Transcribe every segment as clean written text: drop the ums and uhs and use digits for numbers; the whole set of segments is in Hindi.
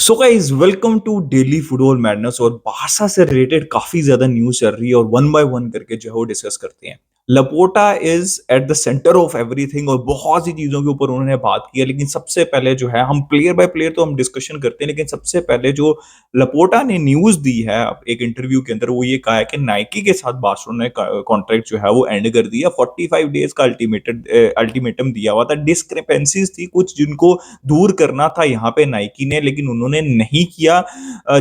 So guys welcome to daily football madness. और बारसा से रिलेटेड काफी ज्यादा न्यूज चल रही है और वन बाय वन करके जो है वो डिस्कस करते हैं। Laporta is at the centre of everything और बहुत सी चीजों के ऊपर उन्होंने बात की है। लेकिन सबसे पहले जो है हम प्लेयर बाय प्लेयर तो हम डिस्कशन करते हैं, लेकिन सबसे पहले जो लपोटा ने न्यूज दी है एक इंटरव्यू के अंदर, वो ये कहा है कि नाइकी के साथ बार्सिलोना ने कॉन्ट्रैक्ट जो है वो एंड कर दिया। 45 डेज का अल्टीमेटम दिया हुआ था। डिस्क्रिपेंसीज थी कुछ जिनको दूर करना था यहाँ पे नाइकी ने, लेकिन उन्होंने नहीं किया,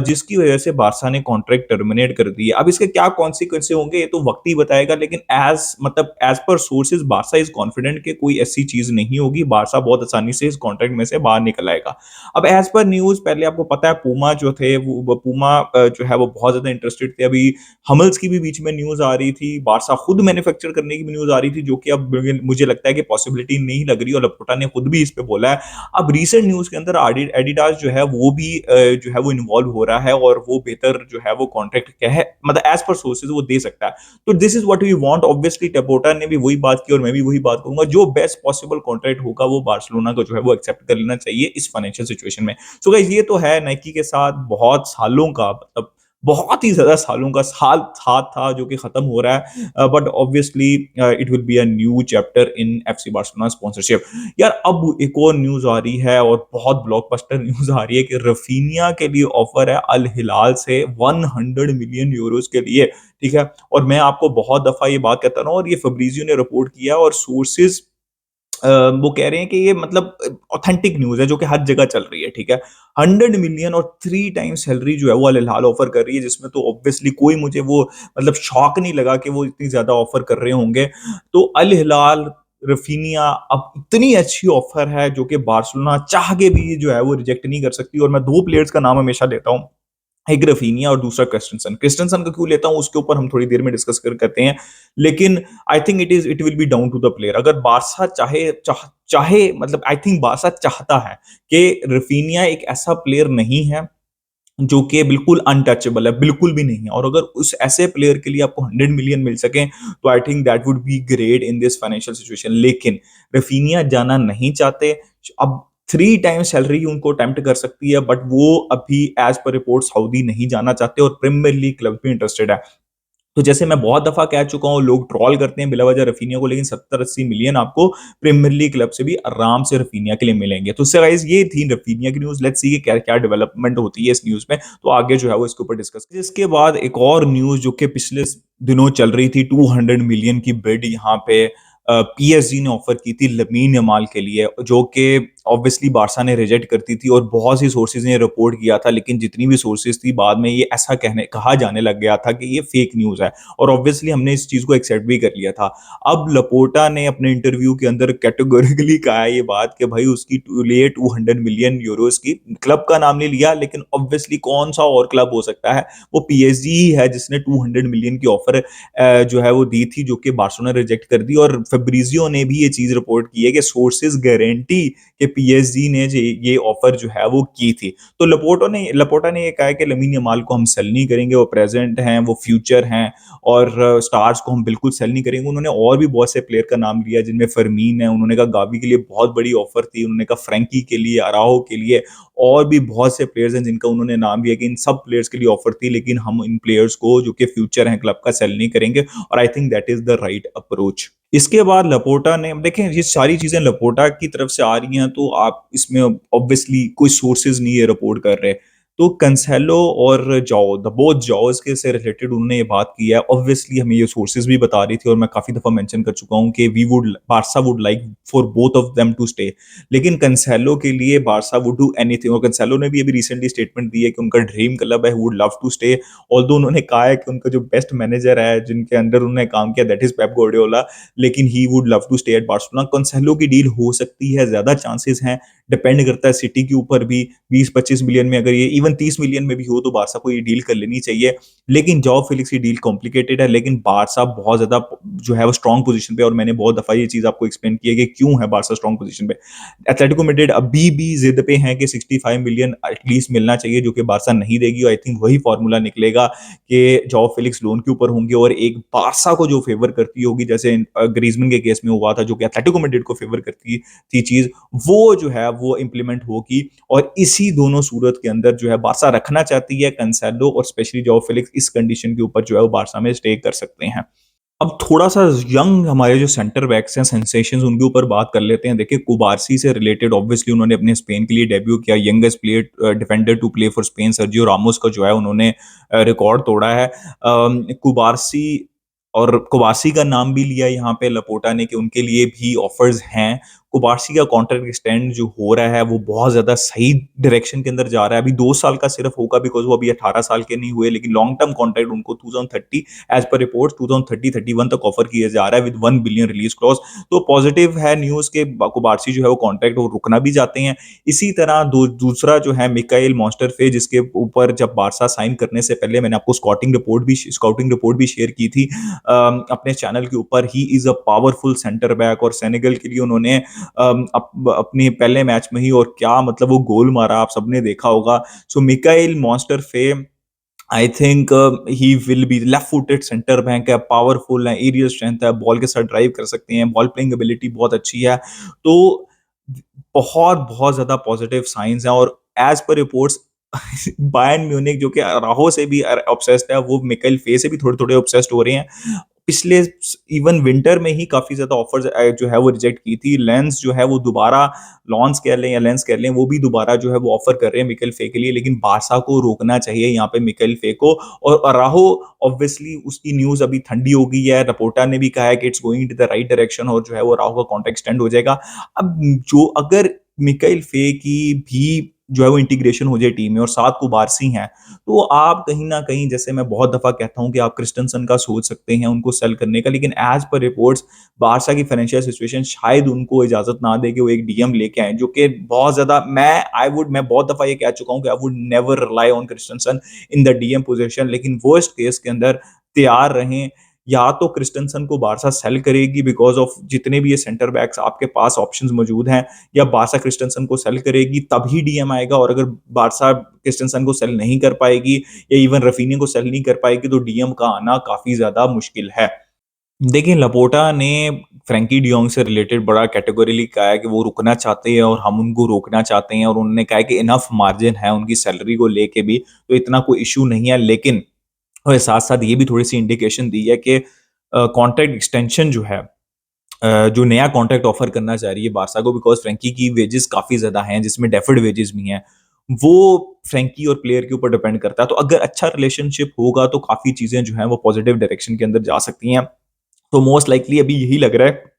जिसकी वजह से बारसा ने कॉन्ट्रैक्ट टर्मिनेट कर दिया। अब इसके क्या कॉन्सिक्वेंस होंगे ये तो वक्त ही बताएगा, लेकिन as per sources Barça is confident कि कोई ऐसी चीज नहीं होगी। बारसा बहुत आसानी से इस कॉन्ट्रैक्ट में से बाहर निकल आएगा। अब एज पर न्यूज, पहले आपको पता है पूमा जो थे वो पूमा जो है वो बहुत ज्यादा इंटरेस्टेड थे। अभी हमल्स की भी बीच में न्यूज आ रही थी, बारसा खुद मैन्युफैक्चर करने की भी न्यूज आ रही थी, जो कि अब मुझे लगता है कि पॉसिबिलिटी नहीं लग रही। और लपोटा ने खुद भी इस पे बोला है। अब रीसेंट न्यूज के अंदर एडिडास जो है वो भी जो है वो इन्वॉल्व हो रहा है और वो बेहतर जो है वो कॉन्ट्रैक्ट क्या है, मतलब एज पर सोर्सेज वो दे सकता है। तो this is what we want. Obviously Laporta ने भी वही बात की और मैं भी वही बात करूंगा। जो बेस्ट पॉसिबल कॉन्ट्रैक्ट होगा वो बार्सिलोना को जो है वो एक्सेप्ट कर लेना चाहिए इस फाइनेंशियल सिचुएशन में। सो गाइस ये तो है नाइकी के साथ बहुत सालों का, मतलब बहुत ही ज्यादा सालों का साथ था जो कि खत्म हो रहा है। But obviously it will be a new chapter in FC Barcelona sponsorship. यार अब एक और न्यूज आ रही है और बहुत ब्लॉकबस्टर न्यूज आ रही है कि रफीनिया के लिए ऑफर है अल हिलाल से 100 मिलियन यूरोस के लिए। ठीक है, और मैं आपको बहुत दफा ये बात कहता रहा हूँ और ये फब्रिजियो ने रिपोर्ट किया और सोर्सेज वो कह रहे हैं कि ये मतलब ऑथेंटिक न्यूज है जो कि हर जगह चल रही है। ठीक है, 100 मिलियन और 3 टाइम्स सैलरी जो है वो अल हिलाल ऑफर कर रही है, जिसमें तो ऑब्वियसली कोई मुझे वो मतलब शौक नहीं लगा कि वो इतनी ज्यादा ऑफर कर रहे होंगे। तो अल हिलाल रफीनिया, अब इतनी अच्छी ऑफर है जो कि बार्सिलोना चाह के भी जो है वो रिजेक्ट नहीं कर सकती। और मैं दो प्लेयर्स का नाम हमेशा लेता हूँ, एक रफीनिया और दूसरा क्रिस्टनसन। क्रिस्टनसन का क्यों लेता हूं उसके ऊपर हम थोड़ी देर में डिस्कस करते हैं, लेकिन I think it will be down to the player. अगर बारसा चाहे मतलब आई थिंक बारसा चाहता है कि रफीनिया एक ऐसा प्लेयर नहीं है जो कि बिल्कुल अनटचेबल है, बिल्कुल भी नहीं है। और अगर उस ऐसे प्लेयर के लिए आपको 100 मिलियन मिल सके तो I think that would be great in this financial situation. लेकिन रफीनिया जाना नहीं चाहते। अब 3 टाइम सैलरी उनको अटेम्प्ट कर सकती है, बट वो अभी एज पर रिपोर्ट सऊदी नहीं जाना चाहते और प्रीमियर लीग क्लब भी इंटरेस्टेड है। तो जैसे मैं बहुत दफा कह चुका हूं, लोग ट्रॉल करते हैं बिला वजह रफीनिया को, लेकिन 70-80 मिलियन आपको प्रीमियर लीग क्लब से भी आराम से रफीनिया के लिए मिलेंगे। तो गाइस ये थी रफीनिया की न्यूज। लेट्स सी कि क्या क्या डेवलपमेंट होती है इस न्यूज में, तो आगे जो है वो इसके ऊपर डिस्कस। इसके बाद एक और न्यूज जो कि पिछले दिनों चल रही थी, 200 मिलियन की बिड यहाँ पे पीएसजी ने ऑफर की थी लमीन यमाल के लिए, जो कि ऑब्वियसली बारसा ने रिजेक्ट करती थी और बहुत सी सोर्सेज ने रिपोर्ट किया था। लेकिन जितनी भी सोर्सेज थी बाद में ये ऐसा कहा जाने लग गया था कि ये फेक न्यूज है, और ऑब्वियसली हमने इस चीज को एक्सेप्ट भी कर लिया था। अब लपोटा ने अपने इंटरव्यू के अंदर कैटेगोरिकली कहा है ये बात कि भाई उसकी लिए 200 मिलियन यूरोस की, क्लब का नाम नहीं लिया, लेकिन ऑब्वियसली कौन सा और क्लब हो सकता है, वो पीएसजी ही है जिसने 200 मिलियन की ऑफर जो है वो दी थी, जो कि बार्सिलोना ने रिजेक्ट कर दी। और फेब्रिजियो ने भी ये चीज रिपोर्ट की है कि सोर्सेज गारंटी कि पीएसजी ने ये ऑफर जो है वो की थी। तो लपोटा ने ये कहा है कि लमीन यमाल को हम सेल नहीं करेंगे, वो प्रेजेंट हैं, वो फ्यूचर हैं, और स्टार्स को हम बिल्कुल सेल नहीं करेंगे। उन्होंने और भी बहुत से प्लेयर का नाम लिया जिनमें फरमीन है, उन्होंने कहा गावी के लिए बहुत बड़ी ऑफर थी, उन्होंने कहा फ्रैंकी के लिए, अराहो के लिए, और भी बहुत से प्लेयर्स हैं जिनका उन्होंने नाम लिया कि इन सब प्लेयर्स के लिए ऑफर थी, लेकिन हम इन प्लेयर्स को जो कि फ्यूचर हैं क्लब का सेल नहीं करेंगे। और आई think that is the right approach. इसके बाद लपोटा ने, देखें ये सारी चीजें लपोटा की तरफ से आ रही हैं, तो आप इसमें ऑब्वियसली कोई सोर्सेज नहीं है रिपोर्ट कर रहे। तो कंसेलो और जाओ, द बोथ जाओज के से रिलेटेड उन्होंने ये बात की है। ऑब्वियसली हमें ये सोर्सेज भी बता रही थी और मैं काफी दफा मेंशन कर चुका हूं कि we would Barca would like for both of them to stay. लेकिन कंसेलो के लिए बारसा वुड डू एनीथिंग, और कंसेलो ने भी अभी रिसेंटली स्टेटमेंट दी है कि उनका ड्रीम क्लब है, would love to stay. Although उन्होंने कहा है कि उनका जो बेस्ट मैनेजर है जिनके अंडर उन्होंने काम किया, दैट इज पेप गार्डियोला, लेकिन he would love to stay at Barcelona. Cancelo की डील हो सकती है, ज्यादा चांसेस हैं, डिपेंड करता है सिटी के ऊपर भी। 20-25 मिलियन में अगर ये इवन 30 मिलियन में भी हो तो बारसा को ये डील कर लेनी चाहिए। लेकिन जॉ फेलिक्स की डील कॉम्प्लिकेटेड है, लेकिन बारसा बहुत ज़्यादा जो है वो स्ट्रॉन्ग पोजीशन पे, और मैंने बहुत दफ़ा ये चीज़ आपको एक्सप्लेन की है कि क्यों है बारसा स्ट्रॉन्ग पोजीशन पे। एटलेटिको मैड्रिड अभी भी जिद पे है कि 65 मिलियन एटलीस्ट मिलना चाहिए, जो कि बारसा नहीं देगी। और आई थिंक वही फॉर्मूला निकलेगा कि जॉ फेलिक्स लोन के ऊपर होंगे और एक बारसा को जो फेवर करती होगी, जैसे ग्रीजमैन के केस में हुआ था, जो कि एटलेटिको मैड्रिड को फेवर करती थी चीज, वो जो है वो इंप्लीमेंट होगी। और इसी दोनों सूरत के अंदर जो है बारसा रखना चाहती है कैंसेलो और स्पेशली जॉ फेलिक्स, इस कंडीशन के ऊपर जो है वो बारसा में स्टे कर सकते हैं। अब थोड़ा-सा यंग हमारे जो सेंटर बैक्स हैं, सेंसेशंस, उनके ऊपर बात कर लेते हैं। देखिए, कुबार्सी से रिलेटेड ऑब्वियसली उन्होंने अपने स्पेन के लिए डेब्यू किया, youngest player defender to play for Spain Sergio Ramos का जो है उन्होंने रिकॉर्ड तोड़ा है। कुबार्सी और कुबार्सी का नाम भी लिया यहाँ पे लपोटा ने कि उनके लिए भी ऑफर्स हैं। कुबार्सी का कॉन्ट्रैक्ट एक्सटेंड जो हो रहा है वो बहुत ज़्यादा सही डायरेक्शन के अंदर जा रहा है। अभी 2 साल का सिर्फ होगा बिकॉज़ वो अभी 18 साल के नहीं हुए, लेकिन लॉन्ग टर्म कॉन्ट्रैक्ट उनको 2030 एज पर रिपोर्ट 2030-31 तक ऑफर किया जा रहा है विद 1 बिलियन रिलीज क्लॉज। तो पॉजिटिव है न्यूज़ के कुबार्सी जो है वो कॉन्ट्रैक्ट वो रुकना भी चाहते हैं। इसी तरह दूसरा जो है मिकाइल मोस्टरफे, जिसके ऊपर जब बारसा साइन करने से पहले मैंने आपको स्काउटिंग रिपोर्ट भी शेयर की थी अपने चैनल के ऊपर। He is a powerful centre back, और सेनेगल के लिए उन्होंने अपने पहले मैच में ही और क्या मतलब वो गोल मारा, आप सबने देखा होगा। सो मिकाइल मोस्टरफे, I think he will be left footed centre back है, पावरफुल है, एरियल स्ट्रेंथ है, बॉल के साथ ड्राइव कर सकते हैं, बॉल प्लेइंग एबिलिटी बहुत अच्छी है। तो बहुत बहुत ज्यादा पॉजिटिव साइंस है। और as per reports Bayern Munich जो कि राहो से भी ऑब्सेस्ड है, वो मिकाइल फे से भी थोड़े थोड़े ऑब्सेस्ड हो रहे हैं। पिछले इवन विंटर में ही काफी ज्यादा ऑफर्स जो है वो रिजेक्ट की थी। लेंस जो है वो दोबारा, लॉन्स कह लें या लेंस कह लें, वो भी दोबारा जो है वो ऑफर कर रहे हैं मिकेल फे के लिए, लेकिन बारसा को रोकना चाहिए यहाँ पे मिकेल फे को। और अराहो ऑब्वियसली उसकी न्यूज अभी ठंडी हो गई है, रपोर्टा ने भी कहा है कि it's going in the right direction और जो है वो अराहो का कॉन्ट्रैक्ट एक्सटेंड हो जाएगा। अब जो अगर मिकेल फे की भी जो है वो इंटीग्रेशन हो जाए टीम में और साथ कुबारसी हैं, तो आप कहीं ना कहीं, जैसे मैं बहुत दफा कहता हूं कि आप क्रिस्टनसन का सोच सकते हैं उनको सेल करने का, लेकिन एज पर रिपोर्ट्स बारसा की फाइनेंशियल सिचुएशन शायद उनको इजाजत ना दे कि वो एक डीएम लेके आए, जो कि बहुत ज्यादा, मैं बहुत दफा ये कह चुका हूं कि I would never rely on Christensen in the DM position. लेकिन वर्स्ट केस के अंदर तैयार रहें, या तो क्रिस्टनसन को बारसा सेल करेगी बिकॉज ऑफ जितने भी ये सेंटर बैक्स आपके पास ऑप्शंस मौजूद हैं, या बारसा क्रिस्टनसन को सेल करेगी तभी डीएम आएगा। और अगर बारसा क्रिस्टनसन को सेल नहीं कर पाएगी या इवन रफीनिया को सेल नहीं कर पाएगी, तो डीएम का आना काफी ज्यादा मुश्किल है। देखिए, लपोर्टा ने फ्रैंकी डियोंग से रिलेटेड बड़ा कैटेगोरिकली कहा है कि वो रुकना चाहते हैं और हम उनको रोकना चाहते हैं, और उन्होंने कहा है कि इनफ मार्जिन है उनकी सैलरी को लेके भी, तो इतना कोई इशू नहीं है। लेकिन और साथ साथ ये भी थोड़ी सी इंडिकेशन दी है कि कॉन्ट्रैक्ट एक्सटेंशन जो है, जो नया कॉन्ट्रैक्ट ऑफर करना चाह रही है बारसा को, बिकॉज फ्रैंकी की वेजेस काफी ज्यादा हैं, जिसमें डेफर्ड वेजेस भी हैं, वो फ्रैंकी और प्लेयर के ऊपर डिपेंड करता है। तो अगर अच्छा रिलेशनशिप होगा तो काफी चीजें जो हैं वो पॉजिटिव डायरेक्शन के अंदर जा सकती हैं। तो मोस्ट लाइकली अभी यही लग रहा है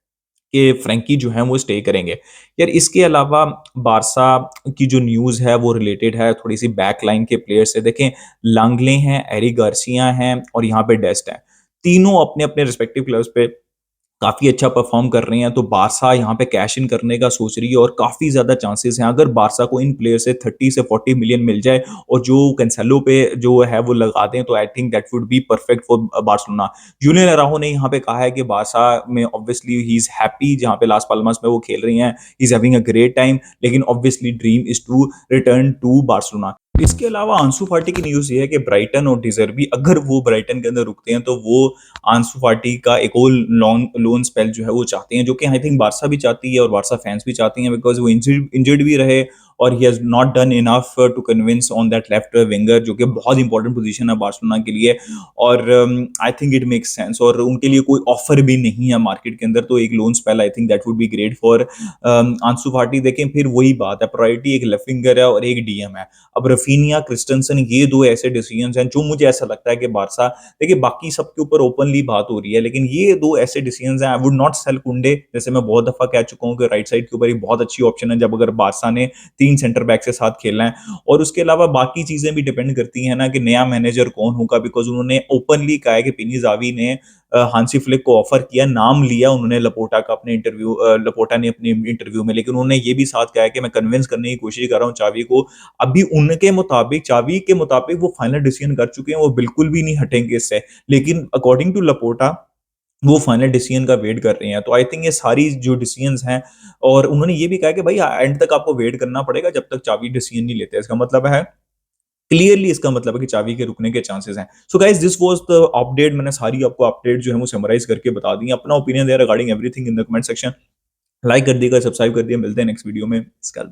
कि फ्रैंकी जो है वो स्टे करेंगे। यार, इसके अलावा बारसा की जो न्यूज़ है वो रिलेटेड है थोड़ी सी बैक लाइन के प्लेयर से। देखें, लांगले हैं, एरिक गार्सिया हैं और यहाँ पे डेस्ट हैं। तीनों अपने अपने रिस्पेक्टिव क्लब्स पे काफ़ी अच्छा परफॉर्म कर रहे हैं, तो बारसा यहाँ पे कैश इन करने का सोच रही है और काफ़ी ज़्यादा चांसेस हैं। अगर बारसा को इन प्लेयर से 30 से 40 मिलियन मिल जाए और जो कैंसेलो पे जो है वो लगा दें, तो I think that would be perfect for Barcelona. Junior Araujo ने यहाँ पे कहा है कि बारसा में ऑब्वियसली ही इज हैप्पी जहाँ पे लास पाल्मास में वो खेल रही हैं, he is having a great time, लेकिन obviously dream is to return to Barcelona. इसके अलावा आंसू फाटी की न्यूज़ ये है कि ब्राइटन और डिजर्बी, अगर वो ब्राइटन के अंदर रुकते हैं तो वो आंसू फाटी का एक और लॉन्ग लोन स्पेल जो है वो चाहते हैं, जो कि आई थिंक बारसा भी चाहती है और बारसा फैंस भी चाहती हैं, बिकॉज वो इंजर्ड भी रहे और he has not done enough to convince on that left winger, जो कि बहुत इंपॉर्टेंट पोजीशन है बार्सिलोना के लिए। और आई थिंक इट मेक्स सेंस, और उनके लिए कोई ऑफर भी नहीं है मार्केट के अंदर, तो एक loan spell I think that would be great for आंसू फाटी। देखें, फिर वही बात है, प्रायोरिटी एक लेफ्ट विंगर है और एक डीएम है। अब रफीनिया, क्रिस्टनसन, ये दो ऐसे डिसीजंस हैं जो मुझे ऐसा लगता है कि बारसा, देखिए बाकी सबके ऊपर ओपनली बात हो रही है, लेकिन ये दो ऐसे डिसीजंस हैं। आई वुड नॉट सेल कुंडे, जैसे मैं बहुत दफा कह चुका हूं कि राइट साइड के ऊपर एक बहुत अच्छी ऑप्शन है, जब अगर बारसा ने बेहतरीन सेंटर बैक के साथ खेलना है, और उसके अलावा बाकी चीजें भी डिपेंड करती हैं ना कि नया मैनेजर कौन होगा, बिकॉज उन्होंने ओपनली कहा है कि पिनी जावी ने हांसी फ्लिक को ऑफर किया, नाम लिया उन्होंने लपोटा का अपने इंटरव्यू, लपोटा ने अपने इंटरव्यू में, लेकिन उन्होंने ये भी साथ कहा है कि मैं कन्विंस करने की कोशिश कर रहा हूँ चावी को। अभी उनके मुताबिक, चावी के मुताबिक वो फाइनल डिसीजन कर चुके हैं, वो बिल्कुल भी नहीं हटेंगे इससे, लेकिन अकॉर्डिंग टू लपोटा वो फाइनल डिसीजन का वेट कर रहे हैं। तो आई थिंक ये सारी जो डिसीजंस हैं, और उन्होंने ये भी कहा कि भाई एंड तक आपको वेट करना पड़ेगा जब तक चावी डिसीजन नहीं लेते। इसका मतलब है, क्लियरली इसका मतलब है कि चावी के रुकने के चांसेस हैं। So guys, this was the update. मैंने सारी आपको अपडेट जो है वो समराइज करके बता दी। अपना opinion they regarding everything in the comment section. Like कर दिएगा, सब्सक्राइब कर दिया। मिलते हैं नेक्स्ट वीडियो में। स्कैल